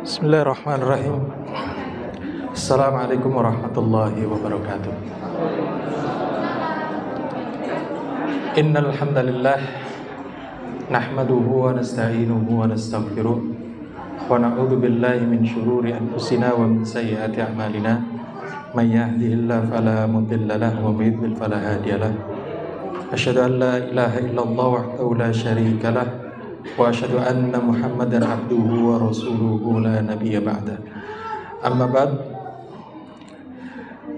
Bismillahirrahmanirrahim. Assalamualaikum warahmatullahi wabarakatuh. Innal hamdalillah nahmaduhu wa nasta'inuhu wa nastaghfiruh wa na'udzu billahi min shururi anfusina wa min sayyiati a'malina may yahdihillahu fala mudilla lahu wa may yudlil fala hadiyalah. Asyhadu an la ilaha illallah wahdahu la syarika lah wa asyhadu anna Muhammadan abduhu wa rasuluhu la nabiyya ba'da. Amma ba'd.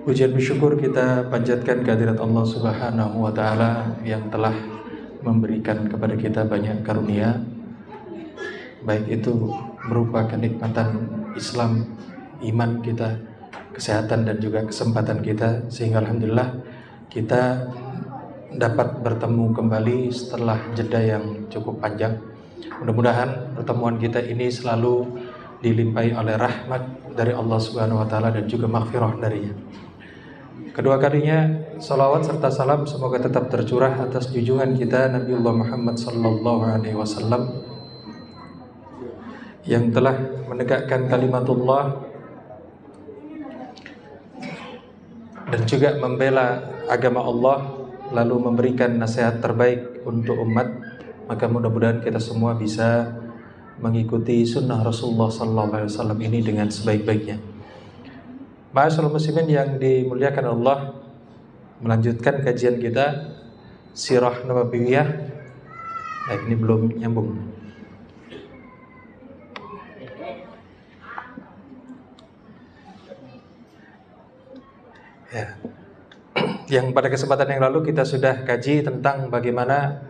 Pujian bersyukur kita panjatkan kehadirat Allah Subhanahu wa taala yang telah memberikan kepada kita banyak karunia, baik itu berupa kenikmatan Islam, iman kita, kesehatan dan juga kesempatan kita, sehingga alhamdulillah kita dapat bertemu kembali setelah jeda yang cukup panjang. Mudah-mudahan pertemuan kita ini selalu dilimpahi oleh rahmat dari Allah Subhanahu wa taala dan juga maghfirah darinya. Kedua kalinya salawat serta salam semoga tetap tercurah atas junjungan kita Nabiullah Muhammad sallallahu alaihi wasallam yang telah menegakkan kalimatullah dan juga membela agama Allah, lalu memberikan nasihat terbaik untuk umat. Maka mudah-mudahan kita semua bisa mengikuti sunnah Rasulullah SAW ini dengan sebaik-baiknya. Ma'asyiral muslimin yang dimuliakan Allah, melanjutkan kajian kita Sirah Nabawiyah. Nah, ini belum nyambung. Ya. Yang pada kesempatan yang lalu kita sudah kaji tentang bagaimana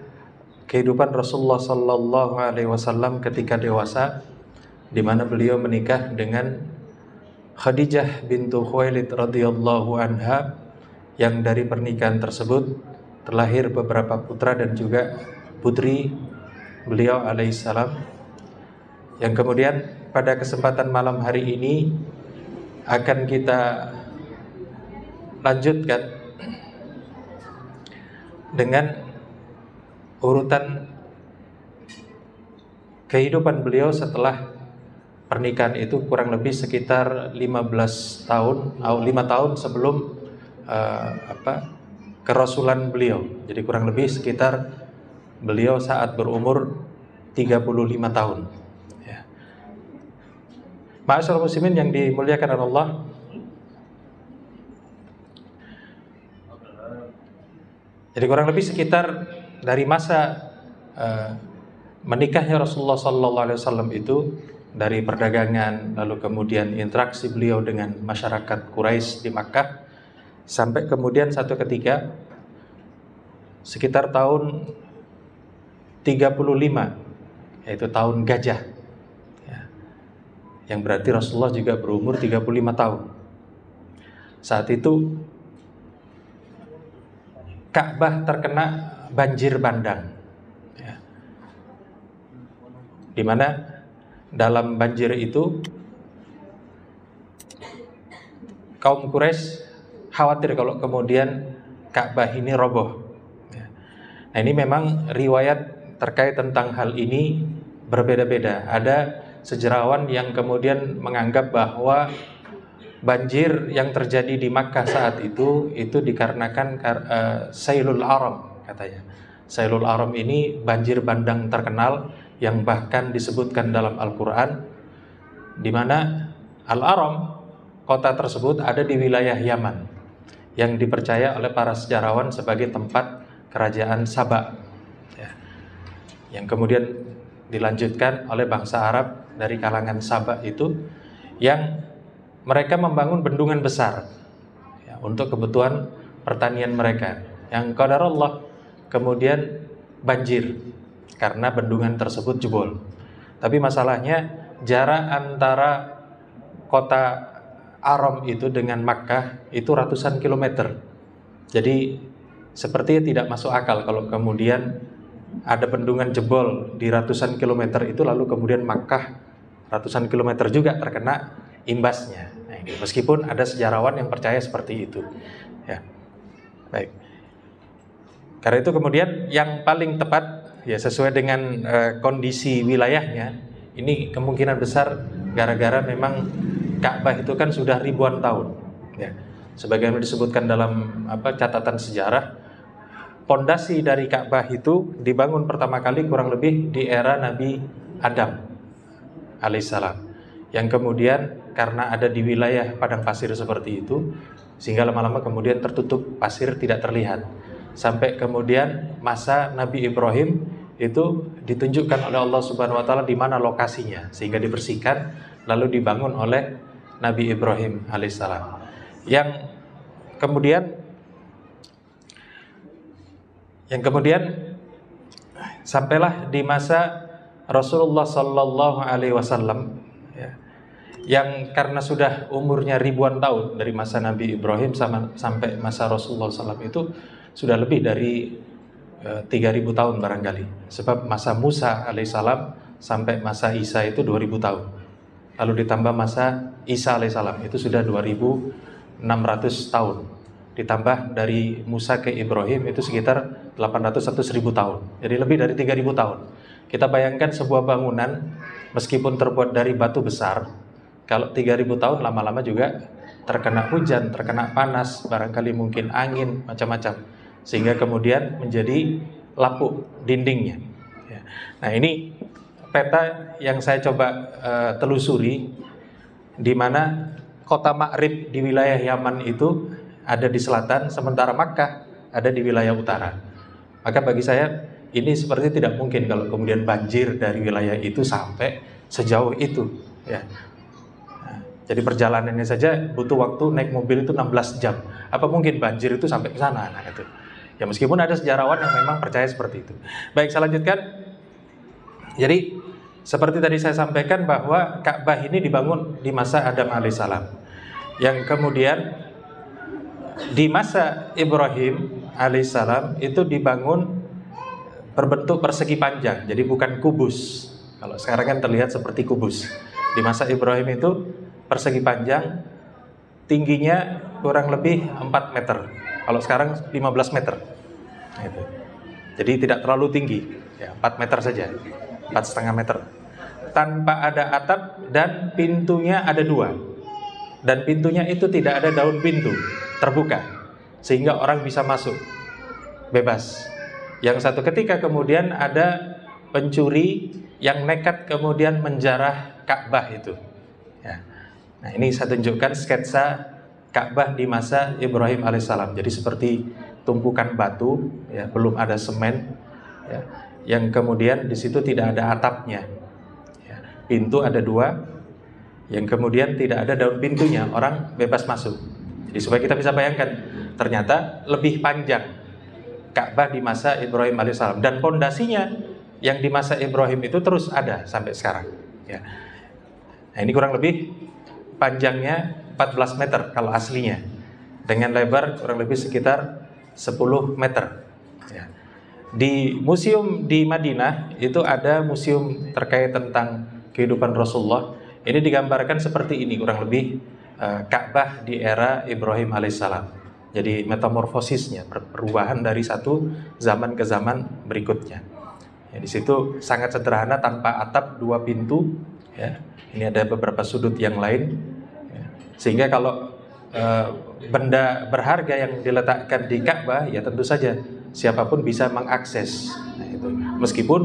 kehidupan Rasulullah sallallahu alaihi wasallam ketika dewasa, di mana beliau menikah dengan Khadijah bintu Khuwailid radhiyallahu anha, yang dari pernikahan tersebut terlahir beberapa putra dan juga putri beliau alaihissalam, yang kemudian pada kesempatan malam hari ini akan kita lanjutkan dengan urutan kehidupan beliau setelah pernikahan itu, kurang lebih sekitar 15 tahun atau 5 tahun sebelum kerasulan beliau. Jadi kurang lebih sekitar beliau saat berumur 35 tahun. Ya. Ma'asyiral muslimin yang dimuliakan Allah, jadi kurang lebih sekitar dari masa menikahnya Rasulullah SAW itu, dari perdagangan, lalu kemudian interaksi beliau dengan masyarakat Quraisy di Makkah, sampai kemudian satu ketika sekitar tahun 35, yaitu tahun gajah, ya, yang berarti Rasulullah juga berumur 35 tahun. Saat itu Ka'bah terkena banjir bandang, ya, di mana dalam banjir itu kaum Quraisy khawatir kalau kemudian Ka'bah ini roboh. Ya. Nah, ini memang riwayat terkait tentang hal ini berbeda-beda. Ada sejarawan yang kemudian menganggap bahwa banjir yang terjadi di Makkah saat itu dikarenakan Sailul Aram, katanya. Sailul Aram ini banjir bandang terkenal yang bahkan disebutkan dalam Al-Quran, di mana Al-Aram, kota tersebut ada di wilayah Yaman, yang dipercaya oleh para sejarawan sebagai tempat kerajaan Saba, ya, yang kemudian dilanjutkan oleh bangsa Arab dari kalangan Saba itu, yang mereka membangun bendungan besar, ya, untuk kebutuhan pertanian mereka, yang qadarullah kemudian banjir karena bendungan tersebut jebol. Tapi masalahnya jarak antara kota Aram itu dengan Makkah itu ratusan kilometer. Jadi sepertinya tidak masuk akal kalau kemudian ada bendungan jebol di ratusan kilometer itu, lalu kemudian Makkah ratusan kilometer juga terkena imbasnya. Nah, ini meskipun ada sejarawan yang percaya seperti itu, ya. Baik. Karena itu kemudian yang paling tepat, ya, sesuai dengan kondisi wilayahnya, ini kemungkinan besar gara-gara memang Ka'bah itu kan sudah ribuan tahun. Ya. Sebagaimana disebutkan dalam catatan sejarah, pondasi dari Ka'bah itu dibangun pertama kali kurang lebih di era Nabi Adam alaihissalam. Yang kemudian karena ada di wilayah padang pasir seperti itu, sehingga lama-lama kemudian tertutup pasir, tidak terlihat. Sampai kemudian masa Nabi Ibrahim itu ditunjukkan oleh Allah Subhanahu wa taala di mana lokasinya, sehingga dibersihkan lalu dibangun oleh Nabi Ibrahim alaihissalam. Yang kemudian sampailah di masa Rasulullah Sallallahu Alaihi Wasallam, ya, yang karena sudah umurnya ribuan tahun dari masa Nabi Ibrahim sampai masa Rasulullah SAW itu sudah lebih dari 3.000 tahun barangkali. Sebab masa Musa alaihissalam sampai masa Isa itu 2.000 tahun. Lalu ditambah masa Isa alaihissalam itu sudah 2.600 tahun. Ditambah dari Musa ke Ibrahim itu sekitar 800 atau 1.000 tahun. Jadi lebih dari 3.000 tahun. Kita bayangkan sebuah bangunan meskipun terbuat dari batu besar, kalau 3.000 tahun lama-lama juga terkena hujan, terkena panas, barangkali mungkin angin, macam-macam, sehingga kemudian menjadi lapuk dindingnya. Nah, ini peta yang saya coba telusuri, di mana kota Ma'rib di wilayah Yaman itu ada di selatan, sementara Makkah ada di wilayah utara. Maka bagi saya ini seperti tidak mungkin kalau kemudian banjir dari wilayah itu sampai sejauh itu, ya. Nah, jadi perjalanannya saja butuh waktu naik mobil itu 16 jam. Apa mungkin banjir itu sampai ke sana? Nah, itu. Ya meskipun ada sejarawan yang memang percaya seperti itu. Baik, saya lanjutkan. Jadi seperti tadi saya sampaikan bahwa Ka'bah ini dibangun di masa Adam alaihissalam, yang kemudian di masa Ibrahim alaihissalam itu dibangun berbentuk persegi panjang, jadi bukan kubus. Kalau sekarang kan terlihat seperti kubus. Di masa Ibrahim itu persegi panjang, tingginya kurang lebih 4 meter. Kalau sekarang 15 meter. Gitu. Jadi tidak terlalu tinggi, ya, 4 meter saja, 4,5 meter. Tanpa ada atap dan pintunya ada 2. Dan pintunya itu tidak ada daun pintu, terbuka, sehingga orang bisa masuk bebas. Yang satu ketika kemudian ada pencuri yang nekat kemudian menjarah Ka'bah itu. Ya. Nah, ini saya tunjukkan sketsa Ka'bah di masa Ibrahim alaihissalam. Jadi seperti tumpukan batu, ya, belum ada semen, ya, yang kemudian di situ tidak ada atapnya. Ya. Pintu ada 2, yang kemudian tidak ada daun pintunya, orang bebas masuk. Jadi supaya kita bisa bayangkan, ternyata lebih panjang Ka'bah di masa Ibrahim alaihissalam, dan pondasinya yang di masa Ibrahim itu terus ada sampai sekarang. Ya. Nah, ini kurang lebih panjangnya 14 meter kalau aslinya, dengan lebar kurang lebih sekitar 10 meter. Ya. Di museum di Madinah itu ada museum terkait tentang kehidupan Rasulullah. Ini digambarkan seperti ini kurang lebih Ka'bah di era Ibrahim alaihissalam. Jadi metamorfosisnya, perubahan dari satu zaman ke zaman berikutnya. Ya, di situ sangat sederhana, tanpa atap, 2 pintu. Ya. Ini ada beberapa sudut yang lain. Ya. Sehingga kalau benda berharga yang diletakkan di Ka'bah, ya tentu saja siapapun bisa mengakses. Nah, itu. Meskipun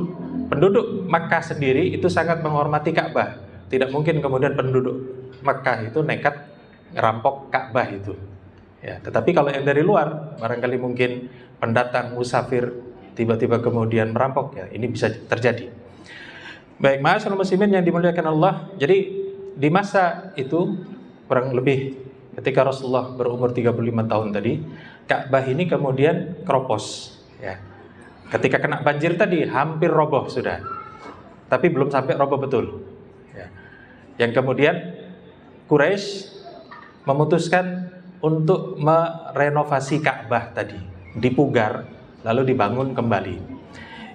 penduduk Makkah sendiri itu sangat menghormati Ka'bah, tidak mungkin kemudian penduduk Makkah itu nekat ngerampok Ka'bah itu. Ya, tetapi kalau yang dari luar, barangkali mungkin pendatang, musafir, tiba-tiba kemudian merampok, ya ini bisa terjadi. Baik, ma'asyiral muslimin yang dimuliakan Allah. Jadi di masa itu kurang lebih ketika Rasulullah berumur 35 tahun tadi, Ka'bah ini kemudian keropos. Ya. Ketika kena banjir tadi hampir roboh sudah, tapi belum sampai roboh betul. Ya. Yang kemudian Quraisy memutuskan untuk merenovasi Ka'bah tadi, dipugar lalu dibangun kembali.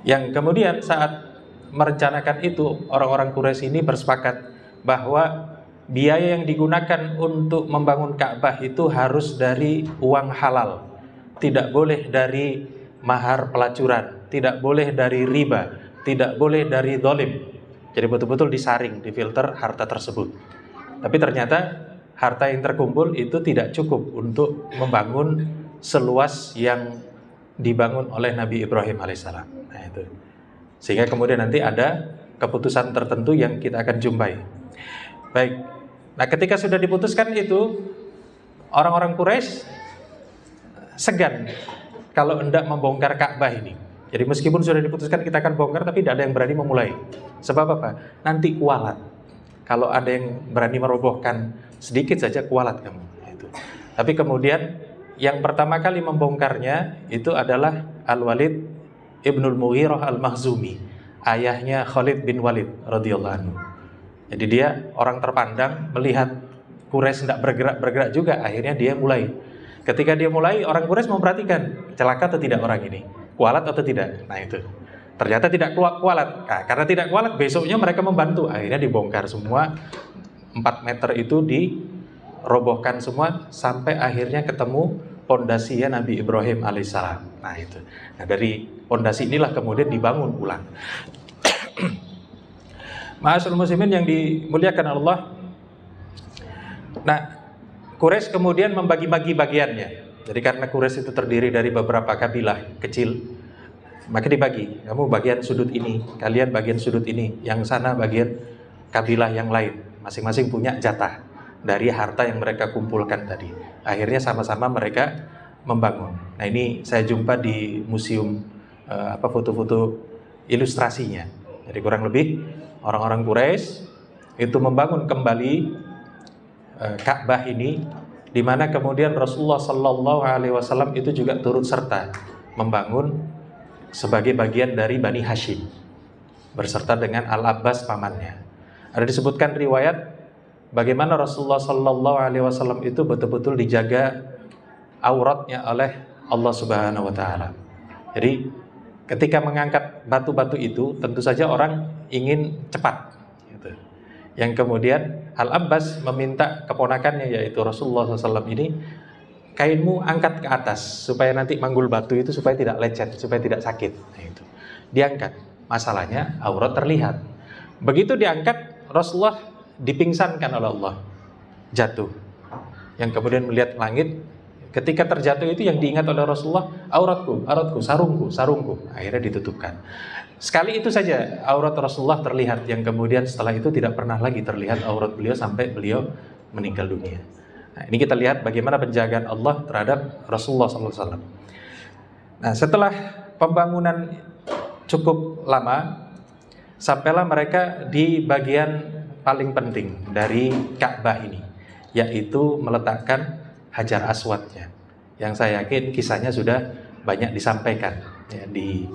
Yang kemudian saat merencanakan itu, orang-orang Quraisy ini bersepakat bahwa biaya yang digunakan untuk membangun Ka'bah itu harus dari uang halal, tidak boleh dari mahar pelacuran, tidak boleh dari riba, tidak boleh dari dolim. Jadi betul-betul disaring, difilter harta tersebut. Tapi ternyata harta yang terkumpul itu tidak cukup untuk membangun seluas yang dibangun oleh Nabi Ibrahim alaihissalam. Nah itu. Sehingga kemudian nanti ada keputusan tertentu yang kita akan jumpai. Baik. Nah, ketika sudah diputuskan itu, orang-orang Quraisy segan kalau hendak membongkar Ka'bah ini. Jadi meskipun sudah diputuskan kita akan bongkar, tapi tidak ada yang berani memulai. Sebab apa? Nanti kualat. Kalau ada yang berani merobohkan sedikit saja, kualat kamu. Itu. Tapi kemudian yang pertama kali membongkarnya itu adalah Al-Walid Ibnul Mughirah Al-Makhzumi, ayahnya Khalid bin Walid radhiyallahu anhu. Jadi dia orang terpandang, melihat Quraisy tidak bergerak juga, akhirnya dia mulai. Ketika dia mulai, orang Quraisy memperhatikan celaka atau tidak orang ini, kualat atau tidak. Nah itu, ternyata tidak kualat. Nah, karena tidak kualat, besoknya mereka membantu, akhirnya dibongkar semua. 4 meter itu dirobohkan semua sampai akhirnya ketemu pondasinya Nabi Ibrahim alaihissalam. Nah itu. Nah dari pondasi inilah kemudian dibangun ulang. Ma'asyiral muslimin yang dimuliakan Allah. Nah, Quraisy kemudian membagi-bagi bagiannya. Jadi karena Quraisy itu terdiri dari beberapa kabilah kecil, maka dibagi. Kamu bagian sudut ini, kalian bagian sudut ini, yang sana bagian kabilah yang lain. Masing-masing punya jatah dari harta yang mereka kumpulkan tadi. Akhirnya sama-sama mereka membangun. Nah ini saya jumpa di museum foto-foto ilustrasinya. Jadi kurang lebih orang-orang Quraisy itu membangun kembali Ka'bah ini, di mana kemudian Rasulullah Sallallahu Alaihi Wasallam itu juga turut serta membangun sebagai bagian dari Bani Hashim berserta dengan Al-Abbas pamannya. Ada disebutkan riwayat bagaimana Rasulullah Sallallahu Alaihi Wasallam itu betul-betul dijaga auratnya oleh Allah Subhanahu Wa Taala. Jadi ketika mengangkat batu-batu itu, tentu saja orang ingin cepat. Gitu. Yang kemudian Al-Abbas meminta keponakannya yaitu Rasulullah SAW ini, kainmu angkat ke atas supaya nanti manggul batu itu supaya tidak lecet, supaya tidak sakit. Nah, itu. Diangkat. Masalahnya aurat terlihat. Begitu diangkat, Rasulullah dipingsankan oleh Allah, jatuh. Yang kemudian melihat langit. Ketika terjatuh itu yang diingat oleh Rasulullah, auratku, sarungku. Akhirnya ditutupkan. Sekali itu saja aurat Rasulullah terlihat, yang kemudian setelah itu tidak pernah lagi terlihat aurat beliau sampai beliau meninggal dunia. Nah, ini kita lihat bagaimana penjagaan Allah terhadap Rasulullah SAW. Nah, setelah pembangunan cukup lama, sampailah mereka di bagian paling penting dari Ka'bah ini, yaitu meletakkan Hajar Aswadnya, yang saya yakin kisahnya sudah banyak disampaikan ya, di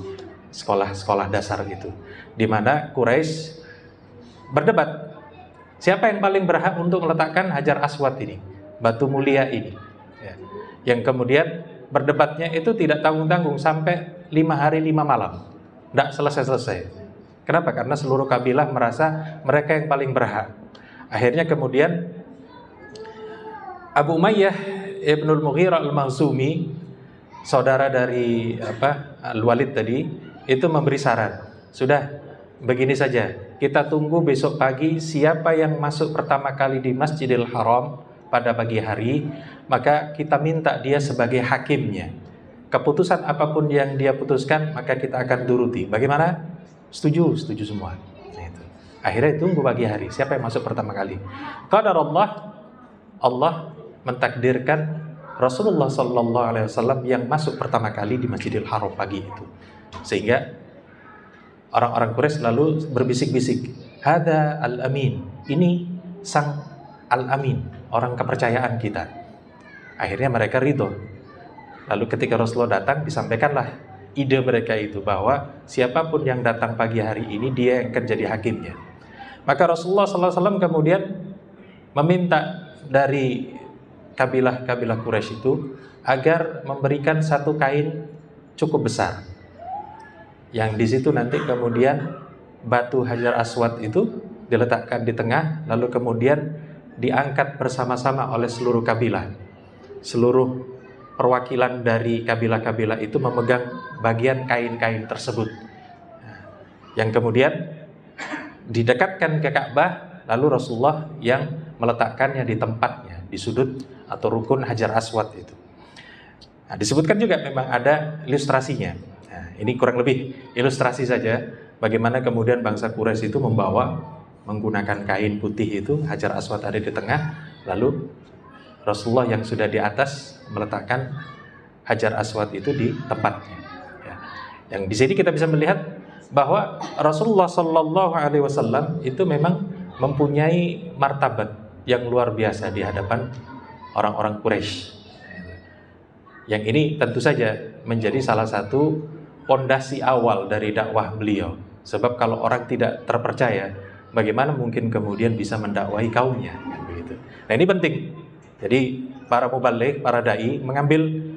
sekolah-sekolah dasar itu, di mana Quraisy berdebat siapa yang paling berhak untuk meletakkan Hajar Aswad ini, batu mulia ini ya. Yang kemudian berdebatnya itu tidak tanggung-tanggung sampai 5 hari 5 malam, tidak selesai-selesai. Kenapa? Karena seluruh kabilah merasa mereka yang paling berhak. Akhirnya kemudian Abu Umayyah Ibnul Mughirah Al-Makhzumi, saudara dari Al-Walid tadi, itu memberi saran. Sudah, begini saja, kita tunggu besok pagi siapa yang masuk pertama kali di Masjidil Haram pada pagi hari, maka kita minta dia sebagai hakimnya. Keputusan apapun yang dia putuskan, maka kita akan turuti. Bagaimana? Setuju semua. Nah, itu. Akhirnya tunggu pagi hari, siapa yang masuk pertama kali. Qadar Allah mentakdirkan Rasulullah Sallallahu Alaihi Wasallam yang masuk pertama kali di Masjidil Haram pagi itu, sehingga orang-orang Quraisy lalu berbisik-bisik, Hada al-Amin, ini sang al-Amin, orang kepercayaan kita. Akhirnya mereka ridho. Lalu ketika Rasulullah datang, disampaikanlah ide mereka itu bahwa siapapun yang datang pagi hari ini dia yang akan jadi hakimnya. Maka Rasulullah Sallallahu Alaihi Wasallam kemudian meminta dari kabilah-kabilah Quraisy itu agar memberikan satu kain cukup besar, yang di situ nanti kemudian batu Hajar Aswad itu diletakkan di tengah, lalu kemudian diangkat bersama-sama oleh seluruh kabilah. Seluruh perwakilan dari kabilah-kabilah itu memegang bagian kain-kain tersebut, yang kemudian didekatkan ke Ka'bah, lalu Rasulullah yang meletakkannya di tempatnya, di sudut atau rukun Hajar Aswad itu. Nah, disebutkan juga memang ada ilustrasinya. Nah, ini kurang lebih ilustrasi saja bagaimana kemudian bangsa Quraisy itu menggunakan kain putih itu, Hajar Aswad ada di tengah, lalu Rasulullah yang sudah di atas meletakkan Hajar Aswad itu di tempatnya. Ya. Yang di sini kita bisa melihat bahwa Rasulullah Shallallahu Alaihi Wasallam itu memang mempunyai martabat yang luar biasa di hadapan orang-orang Quraisy. Yang ini tentu saja menjadi salah satu pondasi awal dari dakwah beliau. Sebab kalau orang tidak terpercaya, bagaimana mungkin kemudian bisa mendakwahi kaumnya? Kan begitu. Nah ini penting. Jadi para mubaligh, para dai mengambil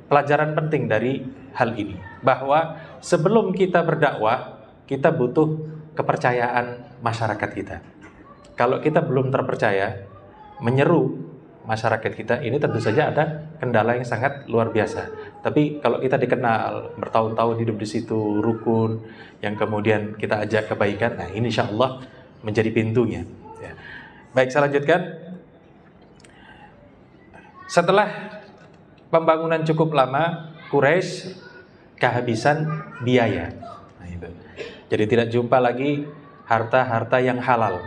pelajaran penting dari hal ini, bahwa sebelum kita berdakwah, kita butuh kepercayaan masyarakat kita. Kalau kita belum terpercaya, menyeru masyarakat kita, ini tentu saja ada kendala yang sangat luar biasa. Tapi kalau kita dikenal, bertahun-tahun hidup di situ, rukun, yang kemudian kita ajak kebaikan, nah ini insya Allah menjadi pintunya. Ya. Baik, saya lanjutkan. Setelah pembangunan cukup lama, Quraisy kehabisan biaya. Nah, itu. Jadi tidak jumpa lagi harta-harta yang halal.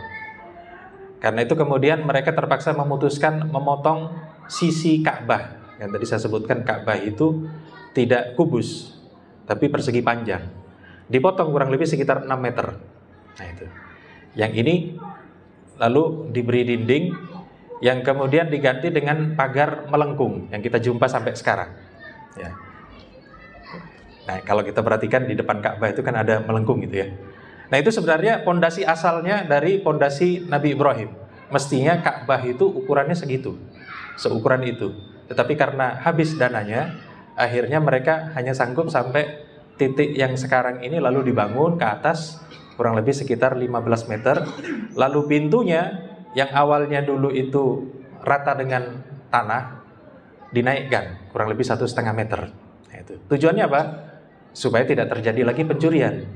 Karena itu kemudian mereka terpaksa memutuskan memotong sisi Ka'bah. Yang tadi saya sebutkan, Ka'bah itu tidak kubus, tapi persegi panjang. Dipotong kurang lebih sekitar 6 meter. Nah itu. Yang ini lalu diberi dinding yang kemudian diganti dengan pagar melengkung yang kita jumpa sampai sekarang. Ya. Nah, kalau kita perhatikan di depan Ka'bah itu kan ada melengkung gitu ya. Nah, itu sebenarnya pondasi asalnya dari pondasi Nabi Ibrahim. Mestinya Ka'bah itu ukurannya segitu, seukuran itu. Tetapi karena habis dananya, akhirnya mereka hanya sanggup sampai titik yang sekarang ini, lalu dibangun ke atas kurang lebih sekitar 15 meter. Lalu pintunya yang awalnya dulu itu rata dengan tanah dinaikkan kurang lebih 1,5 meter. Nah, itu tujuannya apa? Supaya tidak terjadi lagi pencurian.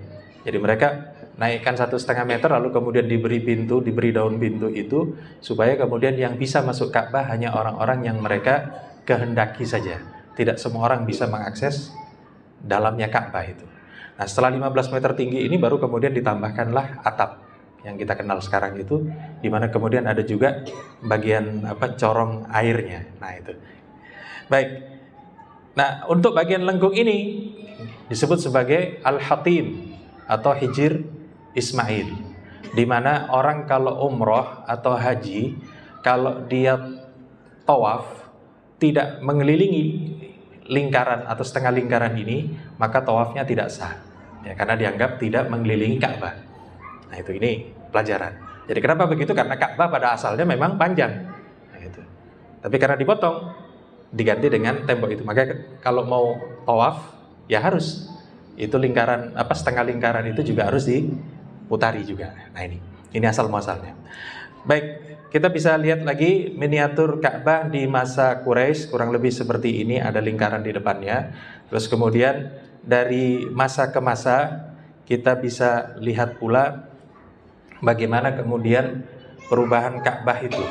Jadi mereka naikkan 1,5 meter, lalu kemudian diberi pintu, diberi daun pintu itu, supaya kemudian yang bisa masuk Ka'bah hanya orang-orang yang mereka kehendaki saja. Tidak semua orang bisa mengakses dalamnya Ka'bah itu. Nah, setelah 15 meter tinggi ini baru kemudian ditambahkanlah atap yang kita kenal sekarang itu, di mana kemudian ada juga bagian corong airnya. Nah itu. Baik. Nah, untuk bagian lengkung ini disebut sebagai Al-Hatim atau Hijir Ismail, di mana orang kalau umroh atau haji, kalau dia tawaf tidak mengelilingi lingkaran atau setengah lingkaran ini, maka tawafnya tidak sah. Ya, karena dianggap tidak mengelilingi Ka'bah. Nah itu, ini pelajaran. Jadi kenapa begitu? Karena Ka'bah pada asalnya memang panjang. Nah, itu. Tapi karena dipotong, diganti dengan tembok itu. Maka kalau mau tawaf, ya harus itu lingkaran setengah lingkaran itu juga harus diputari juga. Nah ini asal muasalnya. Baik, kita bisa lihat lagi miniatur Ka'bah di masa Quraisy kurang lebih seperti ini, ada lingkaran di depannya. Terus kemudian dari masa ke masa kita bisa lihat pula bagaimana kemudian perubahan Ka'bah itu.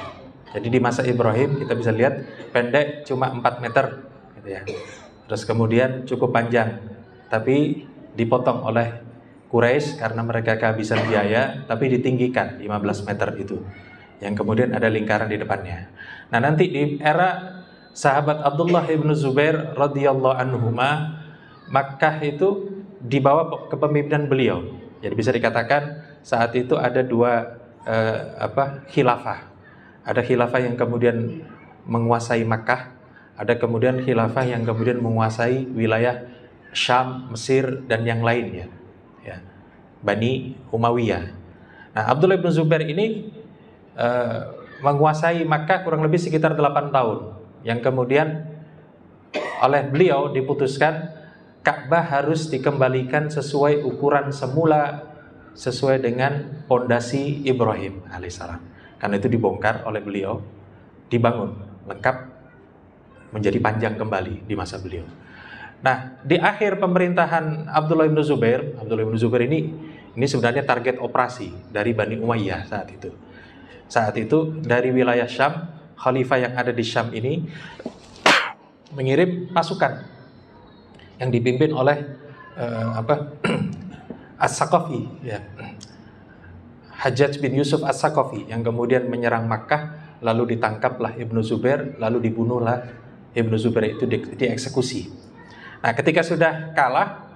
Jadi di masa Ibrahim kita bisa lihat pendek cuma 4 meter gitu ya. Terus kemudian cukup panjang, tapi dipotong oleh Quraisy karena mereka kehabisan biaya, tapi ditinggikan 15 meter itu. Yang kemudian ada lingkaran di depannya. Nah, nanti di era sahabat Abdullah ibn Zubair radhiyallahu anhuma, Makkah itu di bawah kepemimpinan beliau. Jadi bisa dikatakan saat itu ada dua khilafah. Ada khilafah yang kemudian menguasai Makkah, ada kemudian khilafah yang kemudian menguasai wilayah Syam, Mesir dan yang lainnya. Ya. Bani Umayyah. Nah, Abdullah bin Zubair ini menguasai Makkah kurang lebih sekitar 8 tahun. Yang kemudian oleh beliau diputuskan Ka'bah harus dikembalikan sesuai ukuran semula, sesuai dengan pondasi Ibrahim alaihissalam. Karena itu dibongkar oleh beliau, dibangun lengkap menjadi panjang kembali di masa beliau. Nah, di akhir pemerintahan Abdullah bin Zubair ini Ini sebenarnya target operasi dari Bani Umayyah saat itu. Saat itu dari wilayah Syam, khalifah yang ada di Syam ini mengirim pasukan yang dipimpin oleh As-Saqafi, ya. Hajjaj bin Yusuf As-Saqafi, yang kemudian menyerang Makkah, lalu ditangkaplah Ibnu Zubair, lalu dibunuhlah Ibnu Zubair, itu dieksekusi. Nah, ketika sudah kalah,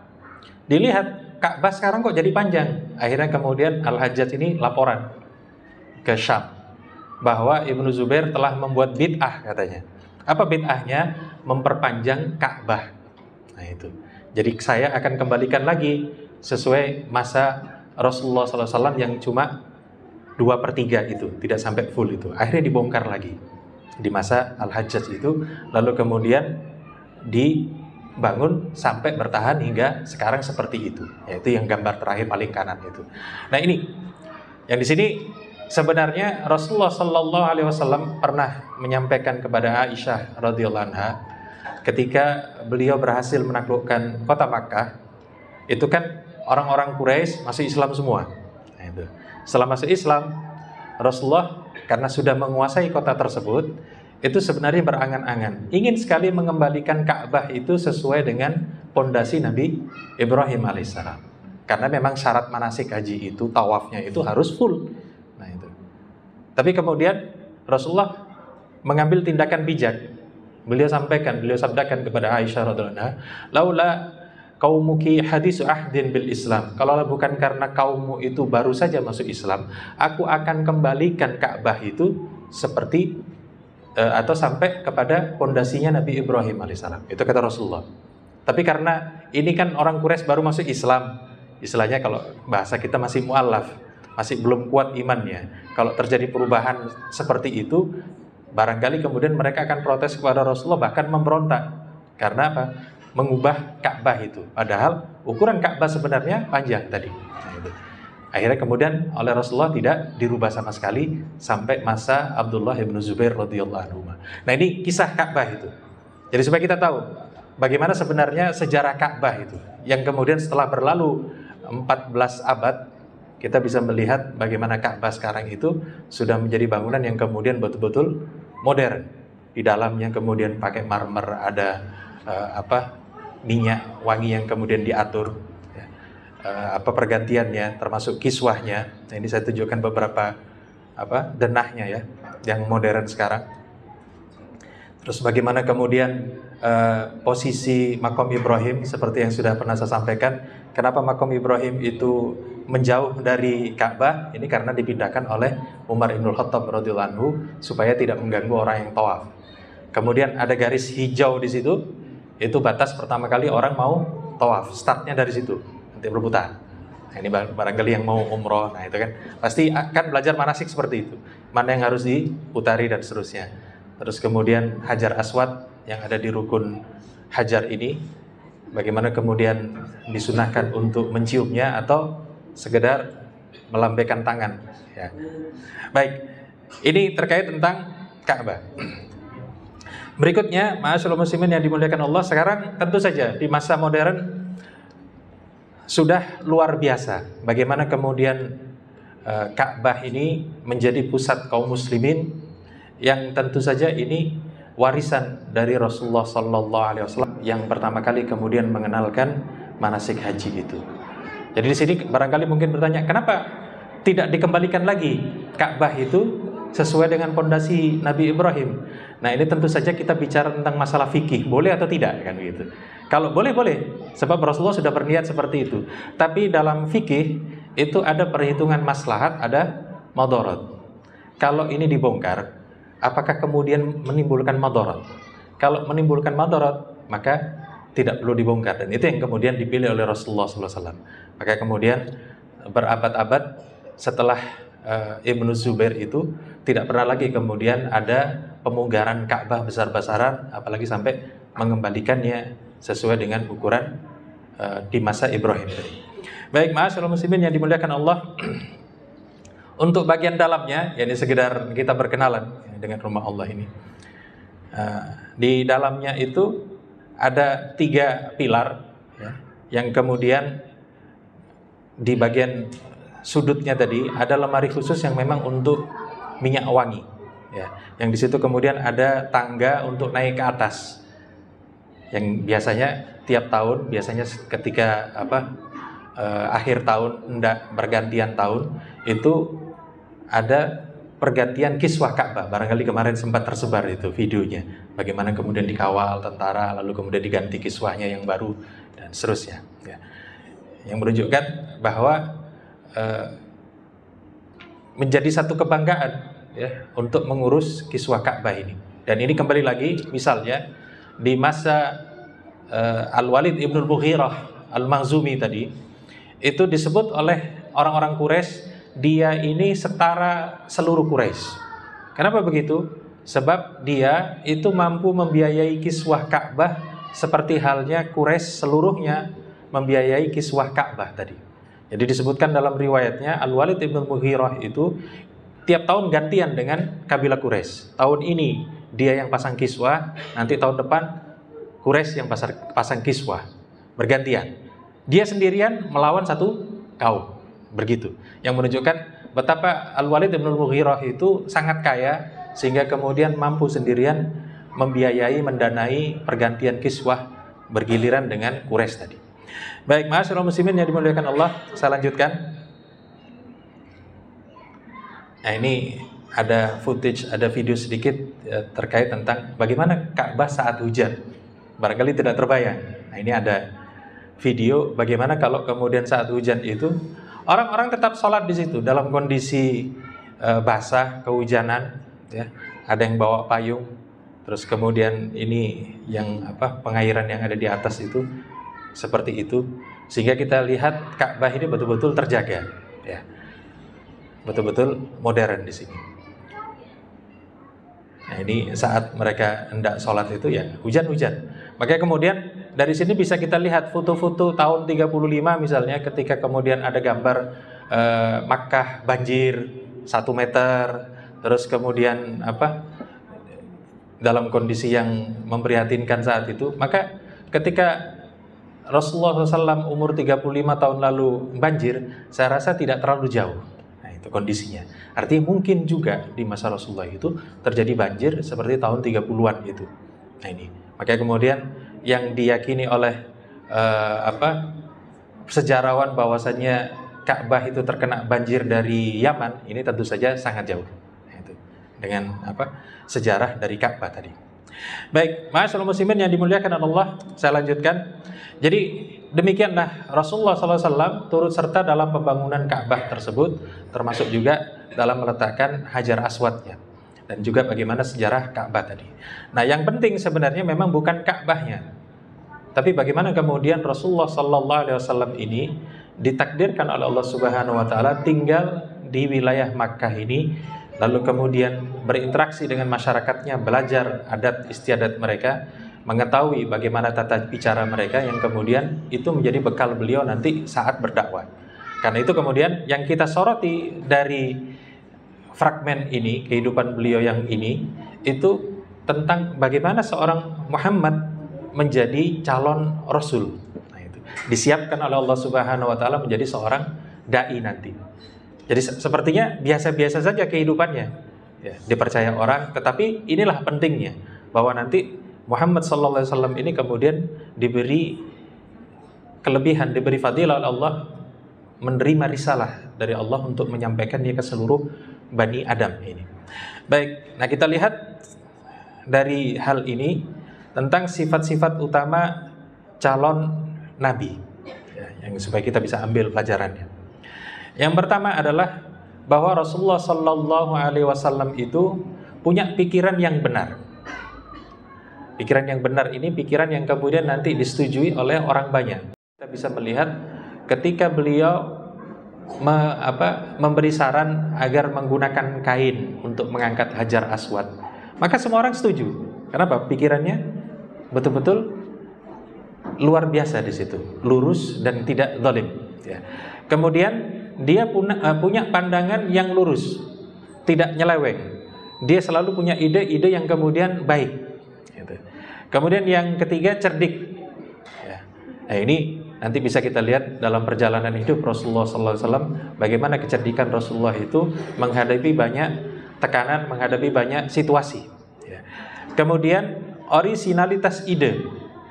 dilihat Ka'bah sekarang kok jadi panjang. Akhirnya kemudian Al-Hajjaj ini laporan ke Syam bahwa Ibnu Zubair telah membuat bid'ah katanya. Apa bid'ahnya? Memperpanjang Ka'bah. Nah itu. Jadi saya akan kembalikan lagi sesuai masa Rasulullah SAW yang cuma 2/3 itu, tidak sampai full itu. Akhirnya dibongkar lagi di masa Al-Hajjaj itu, lalu kemudian dibangun sampai bertahan hingga sekarang seperti itu. Yaitu yang gambar terakhir paling kanan itu. Nah ini, yang di sini sebenarnya Rasulullah SAW pernah menyampaikan kepada Aisyah radhiyallahu anha ketika beliau berhasil menaklukkan kota Makkah, itu kan orang-orang Quraisy masuk Islam semua. Nah, itu. Setelah masuk Islam, Rasulullah karena sudah menguasai kota tersebut, itu sebenarnya berangan-angan ingin sekali mengembalikan Ka'bah itu sesuai dengan pondasi Nabi Ibrahim alaihissalam. Karena memang syarat manasik haji itu, tawafnya itu harus full. Nah itu. Tapi kemudian Rasulullah mengambil tindakan bijak. Beliau sabdakan kepada Aisyah radhiyallahu anha, "Laula qaumuki hadisu ahdin bil Islam." Kalau bukan karena kaummu itu baru saja masuk Islam, aku akan kembalikan Ka'bah itu seperti atau sampai kepada pondasinya Nabi Ibrahim alaihissalam. Itu kata Rasulullah. Tapi karena ini kan orang Quraisy baru masuk Islam, istilahnya kalau bahasa kita masih mu'allaf, masih belum kuat imannya. Kalau terjadi perubahan seperti itu, barangkali kemudian mereka akan protes kepada Rasulullah, bahkan memberontak. Karena apa? Mengubah Ka'bah itu. Padahal ukuran Ka'bah sebenarnya panjang tadi. Nah, itu. Akhirnya kemudian oleh Rasulullah tidak dirubah sama sekali sampai masa Abdullah bin Zubair radhiyallahu anhu. Nah ini kisah Ka'bah itu. Jadi supaya kita tahu bagaimana sebenarnya sejarah Ka'bah itu. Yang kemudian setelah berlalu 14 abad, kita bisa melihat bagaimana Ka'bah sekarang itu sudah menjadi bangunan yang kemudian betul-betul modern. Di dalamnya kemudian pakai marmer, ada minyak wangi yang kemudian diatur, ya. Pergantiannya, termasuk kiswahnya. Nah, ini saya tunjukkan beberapa denahnya ya, yang modern sekarang. Terus bagaimana kemudian posisi Maqam Ibrahim seperti yang sudah pernah saya sampaikan. Kenapa Maqam Ibrahim itu menjauh dari Ka'bah? Ini karena dipindahkan oleh Umar Ibnul Khattab radhiyallahu anhu supaya tidak mengganggu orang yang tawaf. Kemudian ada garis hijau di situ, itu batas pertama kali orang mau tawaf. Startnya dari situ, nanti berputar. Nah, ini barangkali yang mau umroh, nah itu kan pasti akan belajar manasik seperti itu. Mana yang harus diputari dan seterusnya. Terus kemudian Hajar Aswad yang ada di rukun Hajar ini, bagaimana kemudian disunahkan untuk menciumnya atau sekedar melambaikan tangan. Ya. Baik, ini terkait tentang Ka'bah. Berikutnya, ma'asyiral muslimin yang dimuliakan Allah, sekarang tentu saja di masa modern sudah luar biasa bagaimana kemudian Ka'bah ini menjadi pusat kaum muslimin, yang tentu saja ini warisan dari Rasulullah SAW yang pertama kali kemudian mengenalkan manasik haji itu. Jadi di sini barangkali mungkin bertanya, kenapa tidak dikembalikan lagi Ka'bah itu sesuai dengan pondasi Nabi Ibrahim? Nah ini tentu saja kita bicara tentang masalah fikih, boleh atau tidak kan gitu. Kalau boleh, sebab Rasulullah sudah berniat seperti itu. Tapi dalam fikih itu ada perhitungan maslahat, ada madarat. Kalau ini dibongkar, apakah kemudian menimbulkan madarat? Kalau menimbulkan madarat, maka tidak perlu dibongkar. Dan itu yang kemudian dipilih oleh Rasulullah SAW. Maka kemudian berabad-abad setelah Ibnu Zubair itu tidak pernah lagi kemudian ada pemunggaran Ka'bah besar-besaran, apalagi sampai mengembalikannya sesuai dengan ukuran di masa Ibrahim tadi. Baik, ma'asyiral muslimin yang dimuliakan Allah, untuk bagian dalamnya, yakni sekedar kita berkenalan dengan rumah Allah ini. Di dalamnya itu ada 3 pilar ya, yang kemudian di bagian sudutnya tadi ada lemari khusus yang memang untuk minyak wangi, ya. Yang di situ kemudian ada tangga untuk naik ke atas. Yang biasanya tiap tahun, biasanya ketika akhir tahun, hendak bergantian tahun, itu ada pergantian kiswah Ka'bah. Barangkali kemarin sempat tersebar itu videonya, bagaimana kemudian dikawal tentara, lalu kemudian diganti kiswahnya yang baru dan seterusnya, ya. Yang menunjukkan bahwa menjadi satu kebanggaan, ya, untuk mengurus kiswah Ka'bah ini. Dan ini kembali lagi, misalnya di masa Al-Walid ibn al-Mughirah Al-Makhzumi tadi, itu disebut oleh orang-orang Quraisy, dia ini setara seluruh Quraisy. Kenapa begitu? Sebab dia itu mampu membiayai kiswah Ka'bah seperti halnya Quraisy seluruhnya membiayai kiswah Ka'bah tadi. Jadi disebutkan dalam riwayatnya, Al-Walid ibn al-Mughirah itu tiap tahun gantian dengan kabilah Quraisy. Tahun ini dia yang pasang kiswah, nanti tahun depan Quraisy yang pasang kiswah, bergantian. Dia sendirian melawan satu kaum, begitu. Yang menunjukkan betapa Al-Walid ibn al-Mughirah itu sangat kaya, sehingga kemudian mampu sendirian membiayai, mendanai pergantian kiswah bergiliran dengan Quraisy tadi. Baik, ma'asyiral muslimin yang dimuliakan Allah, saya lanjutkan. Nah, ini ada footage, ada video sedikit terkait tentang bagaimana Ka'bah saat hujan. Barangkali tidak terbayang. Nah, ini ada video bagaimana kalau kemudian saat hujan itu orang-orang tetap sholat di situ dalam kondisi basah, kehujanan, ya. Ada yang bawa payung, terus kemudian ini yang pengairan yang ada di atas itu seperti itu, sehingga kita lihat Ka'bah ini betul-betul terjaga, ya, betul-betul modern di sini. Nah, ini saat mereka hendak sholat itu ya hujan-hujan. Makanya kemudian dari sini bisa kita lihat foto-foto tahun 35 misalnya, ketika kemudian ada gambar Makkah banjir 1 meter, terus kemudian dalam kondisi yang memprihatinkan saat itu. Maka ketika Rasulullah SAW umur 35 tahun lalu banjir, saya rasa tidak terlalu jauh. Nah, itu kondisinya. Artinya mungkin juga di masa Rasulullah itu terjadi banjir seperti tahun 30-an itu. Nah, ini. Makanya kemudian yang diyakini oleh sejarawan bahwasannya Ka'bah itu terkena banjir dari Yaman, ini tentu saja sangat jauh. Nah, itu. Dengan sejarah dari Ka'bah tadi. Baik, ma'asyiral muslimin yang dimuliakan Allah, saya lanjutkan. Jadi demikianlah Rasulullah SAW turut serta dalam pembangunan Ka'bah tersebut, termasuk juga dalam meletakkan Hajar Aswadnya, dan juga bagaimana sejarah Ka'bah tadi. Nah, yang penting sebenarnya memang bukan Ka'bahnya, tapi bagaimana kemudian Rasulullah SAW ini ditakdirkan oleh Allah Subhanahu Wa Taala tinggal di wilayah Makkah ini, lalu kemudian berinteraksi dengan masyarakatnya, belajar adat istiadat mereka, mengetahui bagaimana tata bicara mereka, yang kemudian itu menjadi bekal beliau nanti saat berdakwah. Karena itu kemudian yang kita soroti dari fragmen ini, kehidupan beliau yang ini, itu tentang bagaimana seorang Muhammad menjadi calon Rasul. Nah, itu disiapkan oleh Allah Subhanahu Wa Taala menjadi seorang dai nanti. Jadi sepertinya biasa-biasa saja kehidupannya, ya, dipercaya orang, tetapi inilah pentingnya bahwa nanti Muhammad SAW ini kemudian diberi kelebihan, diberi fadilah oleh Allah, menerima risalah dari Allah untuk menyampaikan dia ke seluruh Bani Adam ini. Baik, nah kita lihat dari hal ini tentang sifat-sifat utama calon Nabi, ya, yang supaya kita bisa ambil pelajarannya. Yang pertama adalah bahwa Rasulullah SAW itu punya pikiran yang benar. Pikiran yang benar ini pikiran yang kemudian nanti disetujui oleh orang banyak. Kita bisa melihat ketika beliau memberi saran agar menggunakan kain untuk mengangkat Hajar Aswad, maka semua orang setuju. Kenapa? Pikirannya betul-betul luar biasa di situ, lurus dan tidak zalim. Ya. Kemudian dia punya pandangan yang lurus, tidak nyeleweng. Dia selalu punya ide-ide yang kemudian baik. Kemudian yang ketiga cerdik. Ya. Nah, ini Nanti bisa kita lihat dalam perjalanan hidup Rasulullah SAW, bagaimana kecerdikan Rasulullah itu menghadapi banyak tekanan, menghadapi banyak situasi. Ya. Kemudian orisinalitas ide,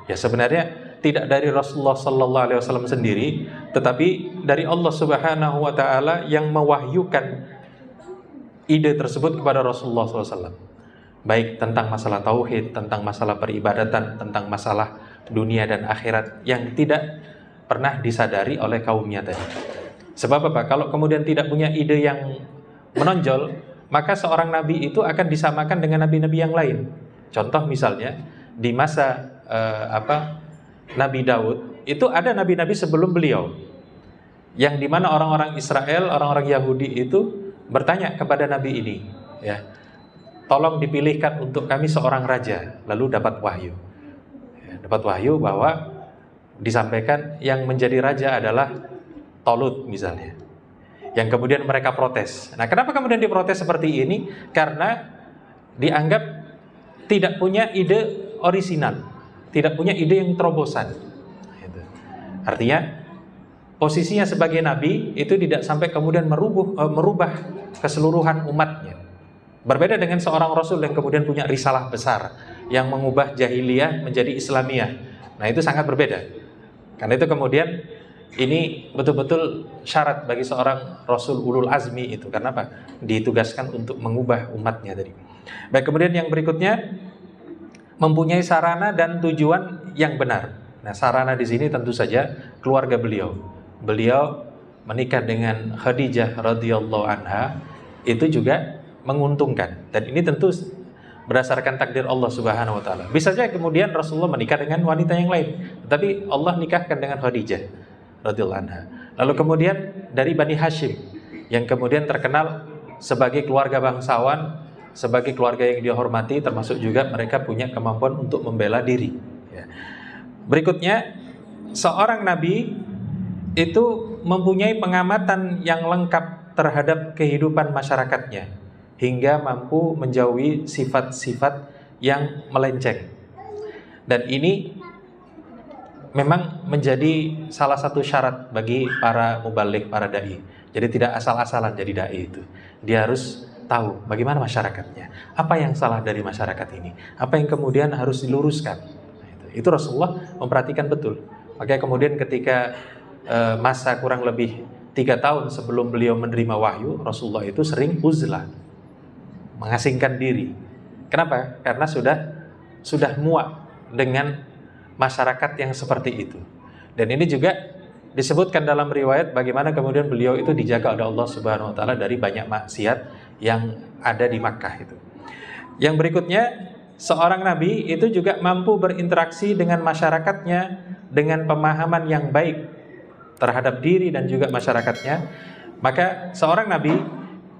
ya sebenarnya tidak dari Rasulullah SAW sendiri, tetapi dari Allah Subhanahu Wa Taala yang mewahyukan ide tersebut kepada Rasulullah SAW. Baik tentang masalah tauhid, tentang masalah peribadatan, tentang masalah dunia dan akhirat yang tidak pernah disadari oleh kaumnya tadi. Sebab apa? Kalau kemudian tidak punya ide yang menonjol, maka seorang nabi itu akan disamakan dengan nabi-nabi yang lain. Contoh misalnya di masa Nabi Daud itu ada nabi-nabi sebelum beliau, yang dimana orang-orang Israel, orang-orang Yahudi itu bertanya kepada nabi ini, ya, tolong dipilihkan untuk kami seorang raja. Lalu dapat wahyu, ya, dapat wahyu bahwa disampaikan yang menjadi raja adalah Tolut misalnya, yang kemudian mereka protes. Nah, kenapa kemudian diprotes seperti ini? Karena dianggap tidak punya ide orisinal, tidak punya ide yang terobosan. Artinya posisinya sebagai nabi itu tidak sampai kemudian merubah keseluruhan umatnya. Berbeda dengan seorang rasul yang kemudian punya risalah besar yang mengubah jahiliyah menjadi Islamiyah. Nah, itu sangat berbeda. Karena itu kemudian ini betul-betul syarat bagi seorang Rasul ulul azmi itu. Karena apa? Ditugaskan untuk mengubah umatnya tadi. Baik, kemudian yang berikutnya mempunyai sarana dan tujuan yang benar. Nah, sarana di sini tentu saja keluarga beliau. Beliau menikah dengan Khadijah radhiyallahu anha itu juga menguntungkan. Dan ini tentu berdasarkan takdir Allah Subhanahu wa taala. Bisa saja kemudian Rasulullah menikah dengan wanita yang lain, tetapi Allah nikahkan dengan Khadijah radhiyallahu anha. Lalu kemudian dari Bani Hashim yang kemudian terkenal sebagai keluarga bangsawan, sebagai keluarga yang dihormati, termasuk juga mereka punya kemampuan untuk membela diri. Ya. Berikutnya, seorang nabi itu mempunyai pengamatan yang lengkap terhadap kehidupan masyarakatnya, hingga mampu menjauhi sifat-sifat yang melenceng. Dan ini memang menjadi salah satu syarat bagi para mubaligh, para dai. Jadi tidak asal-asalan jadi dai itu. Dia harus tahu bagaimana masyarakatnya, apa yang salah dari masyarakat ini, apa yang kemudian harus diluruskan. Nah, itu Rasulullah memperhatikan betul. Makanya kemudian ketika masa kurang lebih 3 tahun sebelum beliau menerima wahyu, Rasulullah itu sering uzlah, mengasingkan diri. Kenapa? Karena sudah muak dengan masyarakat yang seperti itu. Dan ini juga disebutkan dalam riwayat bagaimana kemudian beliau itu dijaga oleh Allah Subhanahu wa taala dari banyak maksiat yang ada di Makkah itu. Yang berikutnya, seorang nabi itu juga mampu berinteraksi dengan masyarakatnya dengan pemahaman yang baik terhadap diri dan juga masyarakatnya. Maka seorang nabi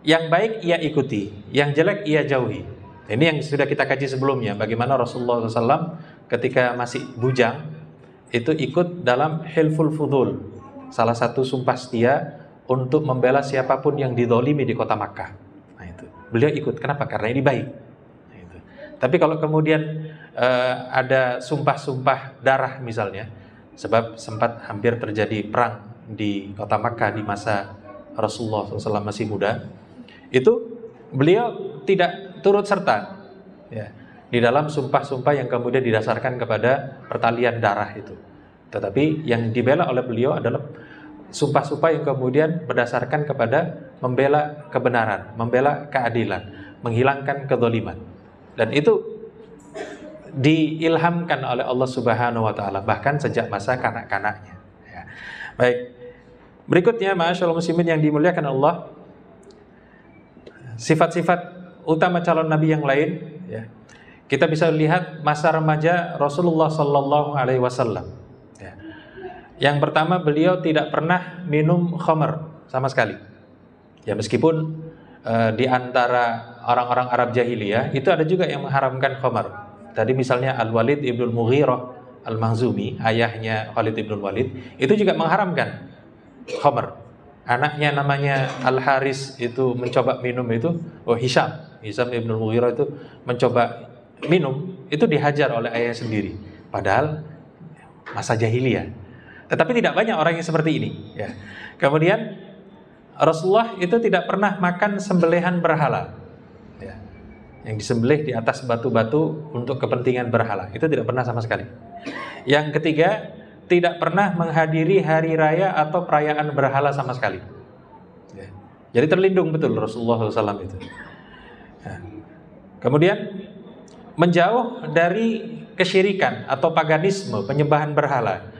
yang baik ia ikuti, yang jelek ia jauhi. Ini yang sudah kita kaji sebelumnya, bagaimana Rasulullah SAW ketika masih bujang itu ikut dalam Hilful Fudul, salah satu sumpah setia untuk membela siapapun yang didolimi di kota Makkah. Nah, itu beliau ikut. Kenapa? Karena ini baik. Nah, itu. Tapi kalau kemudian ada sumpah-sumpah darah misalnya, sebab sempat hampir terjadi perang di kota Makkah di masa Rasulullah SAW masih muda, itu beliau tidak turut serta, ya, di dalam sumpah-sumpah yang kemudian didasarkan kepada pertalian darah itu. Tetapi yang dibela oleh beliau adalah sumpah-sumpah yang kemudian berdasarkan kepada membela kebenaran, membela keadilan, menghilangkan kezaliman. Dan itu diilhamkan oleh Allah Subhanahu wa taala bahkan sejak masa kanak-kanaknya. Ya. Baik. Berikutnya, ma'asyiral muslimin yang dimuliakan Allah, sifat-sifat utama calon nabi yang lain, ya. Kita bisa lihat masa remaja Rasulullah sallallahu alaihi wasallam. Ya. Yang pertama, beliau tidak pernah minum khamr sama sekali. Ya, meskipun di antara orang-orang Arab jahiliyah itu ada juga yang mengharamkan khamr. Tadi misalnya Al-Walid ibnul Mughirah Al-Makhzumi, ayahnya Khalid ibnul Walid, itu juga mengharamkan khamr. Anaknya namanya Al-Haris itu mencoba minum itu, Hisham ibnul Mughirah itu mencoba minum, itu dihajar oleh ayah sendiri. Padahal masa jahiliyah. Tetapi tidak banyak orang yang seperti ini. Ya. Kemudian Rasulullah itu tidak pernah makan sembelihan berhala, ya, yang disembelih di atas batu-batu untuk kepentingan berhala. Itu tidak pernah sama sekali. Yang ketiga, tidak pernah menghadiri hari raya atau perayaan berhala sama sekali. Ya. Jadi terlindung betul Rasulullah SAW itu. Nah, kemudian menjauh dari kesyirikan atau paganisme, penyembahan berhala,